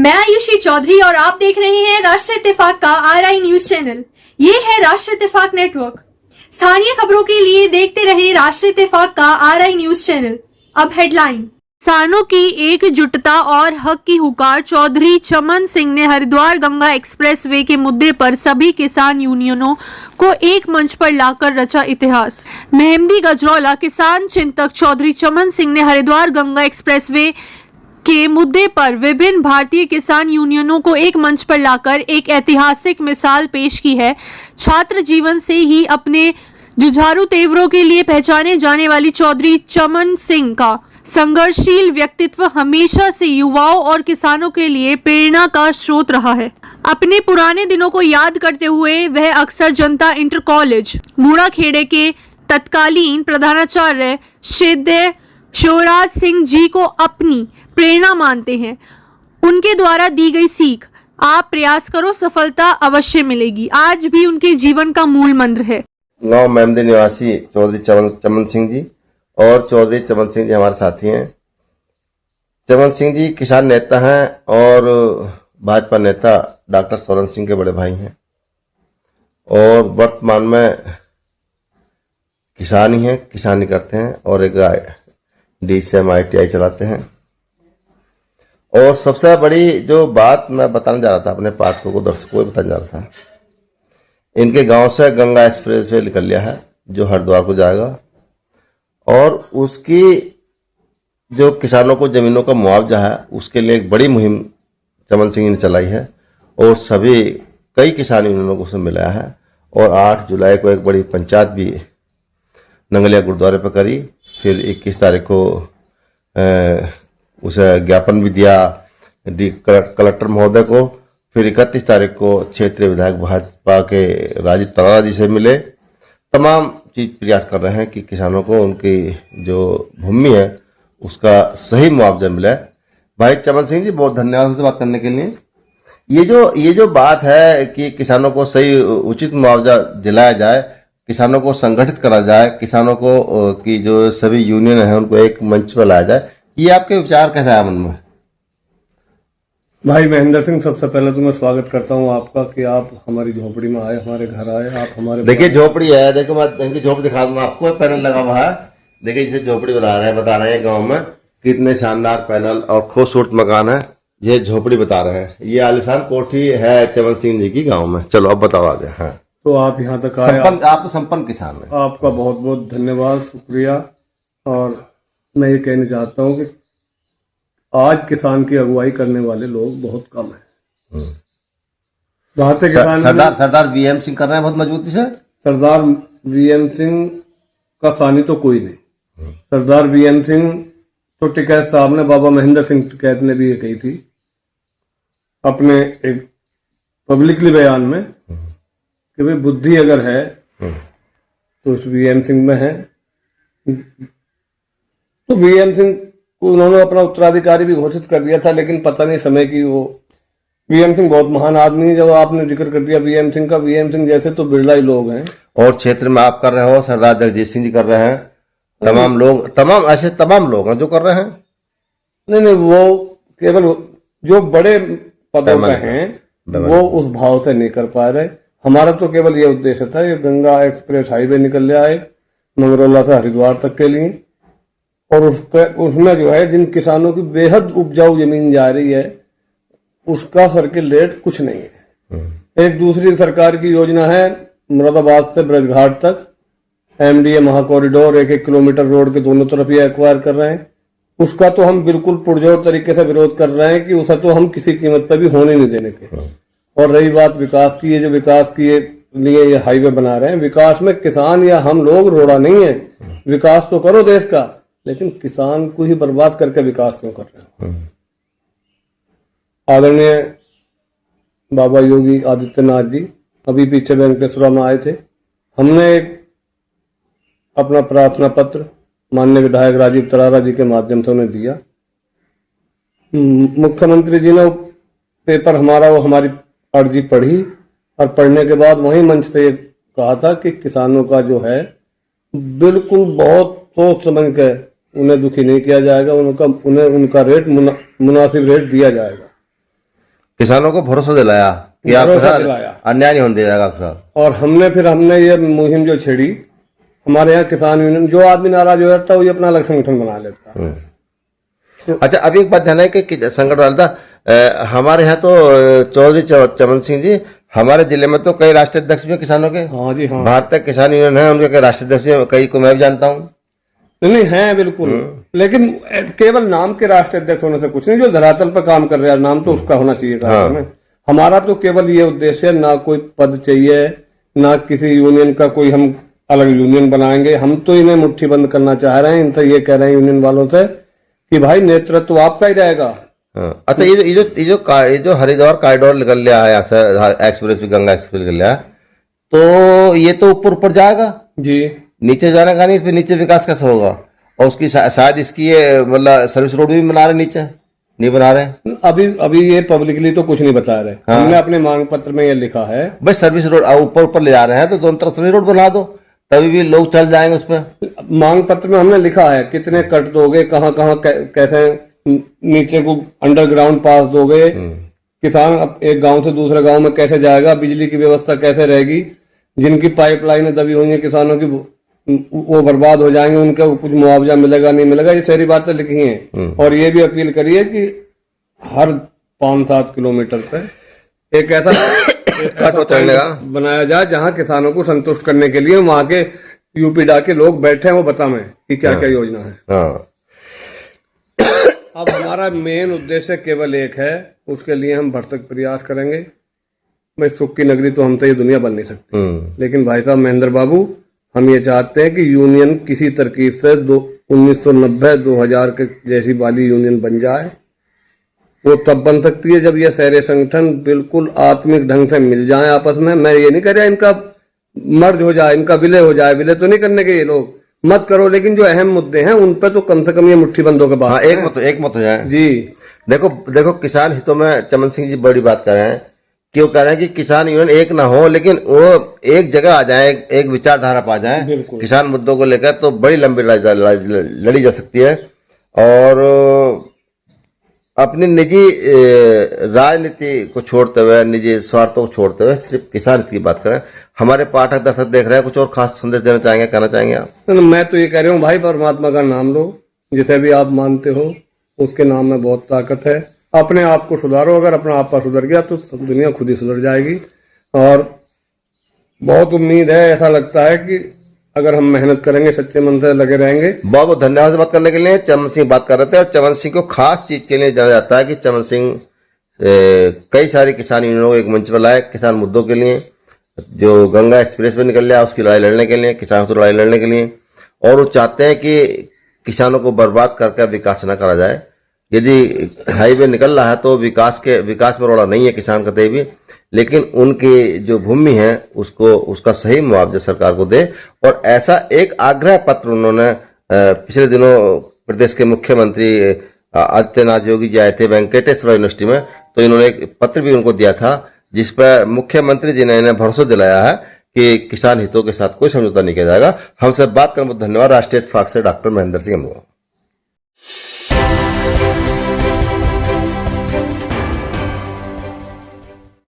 मैं आयुषी चौधरी और आप देख रहे हैं राष्ट्रीय इत्तेफाक का आरआई न्यूज चैनल। ये है राष्ट्रीय इत्तेफाक नेटवर्क। स्थानीय खबरों के लिए देखते रहे राष्ट्रीय इत्तेफाक का आरआई न्यूज चैनल। अब हेडलाइन। किसानों की एकजुटता और हक की हुकार। चौधरी चमन सिंह ने हरिद्वार गंगा एक्सप्रेसवे के मुद्दे पर सभी किसान यूनियनों को एक मंच पर लाकर रचा इतिहास। मेहंदी गजरौला। किसान चिंतक चौधरी चमन सिंह ने हरिद्वार गंगा एक्सप्रेसवे के मुद्दे पर विभिन्न भारतीय किसान यूनियनों को एक मंच पर लाकर एक ऐतिहासिक मिसाल पेश की है। छात्र जीवन से ही अपने जुझारू तेवरों के लिए पहचाने जाने वाली चौधरी चमन सिंह का संघर्षशील व्यक्तित्व हमेशा से युवाओं और किसानों के लिए प्रेरणा का स्रोत रहा है। अपने पुराने दिनों को याद करते हुए वह अक्सर जनता इंटर कॉलेज मूड़ाखेड़े के तत्कालीन प्रधानाचार्य श्रद्धेय शिवराज सिंह जी को अपनी प्रेरणा मानते हैं। उनके द्वारा दी गई सीख, आप प्रयास करो सफलता अवश्य मिलेगी, आज भी उनके जीवन का मूल मंत्र है। गांव मेमदी निवासी चौधरी चमन सिंह जी और चौधरी चमन सिंह जी हमारे साथी हैं। चमन सिंह जी किसान नेता हैं और भाजपा नेता डॉक्टर सोलन सिंह के बड़े भाई हैं और वर्तमान में किसान ही हैं, किसानी करते हैं और एक DCM ITI चलाते हैं। और सबसे बड़ी जो बात मैं बताने जा रहा था अपने पाठकों को, दर्शकों को बताने जा रहा था, इनके गांव से गंगा एक्सप्रेसवे निकल लिया है जो हरिद्वार को जाएगा और उसकी जो किसानों को जमीनों का मुआवजा है उसके लिए एक बड़ी मुहिम चमन सिंह ने चलाई है और सभी कई किसान यूनियनों को उसमें मिलाया है। और 8 जुलाई को एक बड़ी पंचायत भी नंगलिया गुरुद्वारे पर करी। फिर 21 तारीख को उसे ज्ञापन भी दिया कलेक्टर महोदय को। फिर 31 तारीख को क्षेत्रीय विधायक भाजपा के राजीव तरारा जी से मिले। तमाम चीज प्रयास कर रहे हैं कि किसानों को उनकी जो भूमि है उसका सही मुआवजा मिले। भाई चमन सिंह जी बहुत धन्यवाद हमसे बात करने के लिए। ये जो बात है कि किसानों को सही उचित मुआवजा दिलाया जाए, किसानों को संगठित करा जाए, किसानों को की जो सभी यूनियन है उनको एक मंच पर लाया जाए, ये आपके विचार कैसा है मन में? भाई महेंद्र सिंह, सबसे पहले तो मैं स्वागत करता हूं आपका कि आप हमारी झोपड़ी में आए, हमारे घर आए। आप हमारे देखिए झोपड़ी है, देखो मैं इनकी झोपड़ी दिखा दूंगा आपको। पैनल लगा हुआ है, देखिए जिसे झोपड़ी बता रहे हैं गाँव में कितने शानदार पैनल और खूबसूरत मकान है। ये झोपड़ी बता रहे हैं, ये आलिशान कोठी है चमन सिंह जी की गाँव में। चलो अब बताओ आगे। हाँ, तो आप यहाँ तक आए, आप तो संपन्न किसान हैं। आपका बहुत बहुत धन्यवाद, शुक्रिया। और मैं ये कहना चाहता हूँ कि आज किसान की अगुवाई करने वाले लोग बहुत कम हैं। भारतीय किसान सरदार VM सिंह कर रहे हैं बहुत मजबूती से। सरदार VM सिंह का सानी तो कोई नहीं। सरदार VM सिंह तो टिकैत साहब ने, बाबा महेंद्र सिंह टिकैत ने भी ये कही थी अपने एक पब्लिकली बयान में कि भाई बुद्धि अगर है तो उस VM सिंह में है। तो VM सिंह को उन्होंने अपना उत्तराधिकारी भी घोषित कर दिया था, लेकिन पता नहीं समय की वो VM सिंह बहुत महान आदमी है। जब आपने जिक्र कर दिया VM सिंह का, VM सिंह जैसे तो बिरला ही लोग हैं। और क्षेत्र में आप कर रहे हो, सरदार जगजीत सिंह जी कर रहे हैं, तमाम लोग हैं जो कर रहे हैं। नहीं, वो केवल जो बड़े पदों पे हैं वो उस भाव से नहीं कर पा रहे। हमारा तो केवल ये उद्देश्य था, ये गंगा एक्सप्रेस हाईवे निकल लिया है मंगरौला से हरिद्वार तक के लिए, और उसमें जो है जिन किसानों की बेहद उपजाऊ जमीन जा रही है उसका सर्किल रेट कुछ नहीं है। एक दूसरी सरकार की योजना है मुरादाबाद से ब्रजघाट तक MDA महाकॉरिडोर, 1-1 किलोमीटर रोड के दोनों तरफ ये एक्वायर कर रहे हैं। उसका तो हम बिल्कुल पुरजोर तरीके से विरोध कर रहे हैं कि उसे तो हम किसी कीमत पर भी होने नहीं देने के। और रही बात विकास की, जो विकास के लिए ये हाईवे बना रहे हैं, विकास में किसान या हम लोग रोड़ा नहीं है। विकास तो करो देश का, लेकिन किसान को ही बर्बाद करके विकास क्यों कर रहे हो? आदरणीय बाबा योगी आदित्यनाथ जी अभी पीछे वेंकटेश्वरा में आए थे। हमने एक अपना प्रार्थना पत्र माननीय विधायक राजीव तरारा जी के माध्यम से उन्हें दिया। मुख्यमंत्री जी ने पेपर हमारी अर्जी पढ़ी और पढ़ने के बाद वही मंच से कहा था कि किसानों का जो है बिल्कुल बहुत सोच समझ के उन्हें दुखी नहीं किया जाएगा, उन्हें उनका रेट मुनासिब रेट दिया जाएगा। किसानों को भरोसा दिलाया कि आपके भरोसा साथ दिलाया। अन्याय नहीं होने दिया जाएगा आपके साथ। और हमने ये मुहिम जो छेड़ी, हमारे यहाँ किसान यूनियन, जो आदमी नाराज हो जाता है वो अपना अलग संगठन बना लेता है। अच्छा, अभी एक बात ध्यान है कि संकट वाला था हमारे यहाँ तो चौधरी चमन सिंह जी, हमारे जिले में तो कई राष्ट्रीय अध्यक्ष भी हैं किसानों के। हाँ जी, हाँ। भारतीय किसान यूनियन है, उनके कई राष्ट्रीय अध्यक्ष भी हैं, कई को मैं भी जानता हूँ। नहीं है बिल्कुल, लेकिन केवल नाम के राष्ट्रीय अध्यक्ष होने से कुछ नहीं, जो धरातल पर काम कर रहा है नाम तो उसका होना चाहिए कार्यक्रम में। हमारा तो केवल ये उद्देश्य है, ना कोई पद चाहिए, ना किसी यूनियन का कोई हम अलग यूनियन बनाएंगे। हम तो इन्हें मुट्ठी बंद करना चाह रहे हैं, इनसे ये कह रहे हैं यूनियन वालों से कि भाई नेतृत्व आपका ही रहेगा। अच्छा, ये जो हरिद्वार कॉरिडोर निकल लिया है, यहाँ से एक्सप्रेस भी, गंगा एक्सप्रेस निकल लिया, तो ये तो ऊपर जाएगा जी, नीचे जाने का नहीं, फिर नीचे विकास कैसे होगा? और उसकी शायद इसकी ये मतलब सर्विस रोड भी बना रहे, नीचे नहीं बना रहे अभी ये पब्लिकली तो कुछ नहीं बता रहे। हमने अपने मांग पत्र में ये लिखा है भाई सर्विस रोड ऊपर ले जा रहे हैं तो दोनों तरफ सर्विस रोड बना दो, तभी भी लोग चल जाएंगे उस पर। मांग पत्र में हमने लिखा है कितने कट दोगे, कहाँ कहाँ कैसे नीचे को अंडरग्राउंड पास दोगे, किसान एक गांव से दूसरे गांव में कैसे जाएगा, बिजली की व्यवस्था कैसे रहेगी, जिनकी पाइपलाइनें दबी हुई है किसानों की वो बर्बाद हो जाएंगे, उनका कुछ मुआवजा मिलेगा नहीं मिलेगा, ये सारी बातें लिखी हैं। और ये भी अपील करी है कि हर 5-7 किलोमीटर पे एक ऐसा बनाया जाए जहां किसानों को संतुष्ट करने के लिए वहां के यूपीडा के लोग बैठे हैं, वो बताएं कि क्या क्या योजना है। अब हमारा मेन उद्देश्य केवल एक है, उसके लिए हम भरसक प्रयास करेंगे। भाई सुख की नगरी तो हमसे ये दुनिया बन नहीं सकती, लेकिन भाई साहब महेंद्र बाबू, हम ये चाहते हैं कि यूनियन किसी तरकीब से 1990-2000 के जैसी वाली यूनियन बन जाए। वो तब बन सकती है जब ये सारे संगठन बिल्कुल आत्मिक ढंग से मिल जाएं आपस में। मैं ये नहीं कह रहा इनका मर्ज हो जाए, इनका विलय हो जाए, विलय तो नहीं करने के ये लोग, मत करो, लेकिन जो अहम मुद्दे हैं उन पर तो कम से कम ये मुट्ठी बंदों के बात। एक मत हो जाए जी। देखो किसान हितों में चमन सिंह जी बड़ी बात कर रहे हैं, क्यों कह रहे हैं कि किसान यूनियन एक ना हो, लेकिन वो एक जगह आ जाए, एक विचारधारा पा जाए किसान मुद्दों को लेकर, तो बड़ी लंबी लड़ी जा सकती है। और अपनी निजी राजनीति को छोड़ते हुए, निजी स्वार्थों को छोड़ते हुए सिर्फ किसान हित की बात करें। हमारे पाठक दर्शक देख रहे हैं, कुछ और खास संदेश देना चाहेंगे, कहना चाहेंगे आप? मैं तो ये कह रहा हूँ भाई, परमात्मा का नाम लो, जिसे भी आप मानते हो उसके नाम में बहुत ताकत है। अपने आप को सुधारो, अगर अपना आप सुधर गया तो दुनिया खुद ही सुधर जाएगी। और बहुत उम्मीद है, ऐसा लगता है कि अगर हम मेहनत करेंगे, सच्चे मन से लगे रहेंगे। बहुत बहुत धन्यवाद बात करने के लिए। चमन सिंह बात कर रहे थे, और चमन सिंह को खास चीज के लिए जाना जाता है कि चमन सिंह कई सारी किसान यूनियनों को एक मंच पर लाए किसान मुद्दों के लिए, जो गंगा एक्सप्रेस में निकल लिया उसकी लड़ाई लड़ने के लिए, किसानों से लड़ाई लड़ने के लिए। और वो चाहते हैं कि किसानों को बर्बाद करके विकास न करा जाए। यदि हाईवे निकल रहा है तो विकास में रोड़ा नहीं है किसान कतई भी, लेकिन उनकी जो भूमि है उसका सही मुआवजा सरकार को दे। और ऐसा एक आग्रह पत्र उन्होंने पिछले दिनों प्रदेश के मुख्यमंत्री आदित्यनाथ योगी जी आए थे वेंकटेश्वर यूनिवर्सिटी में, तो इन्होंने एक पत्र भी उनको दिया था, जिस पर मुख्यमंत्री जी ने इन्हें भरोसा दिलाया है कि किसान हितों के साथ कोई समझौता नहीं किया जाएगा। हमसे बात करने में धन्यवाद। राष्ट्रीय इत्तेफाक से डॉक्टर महेंद्र सिंह अमोह।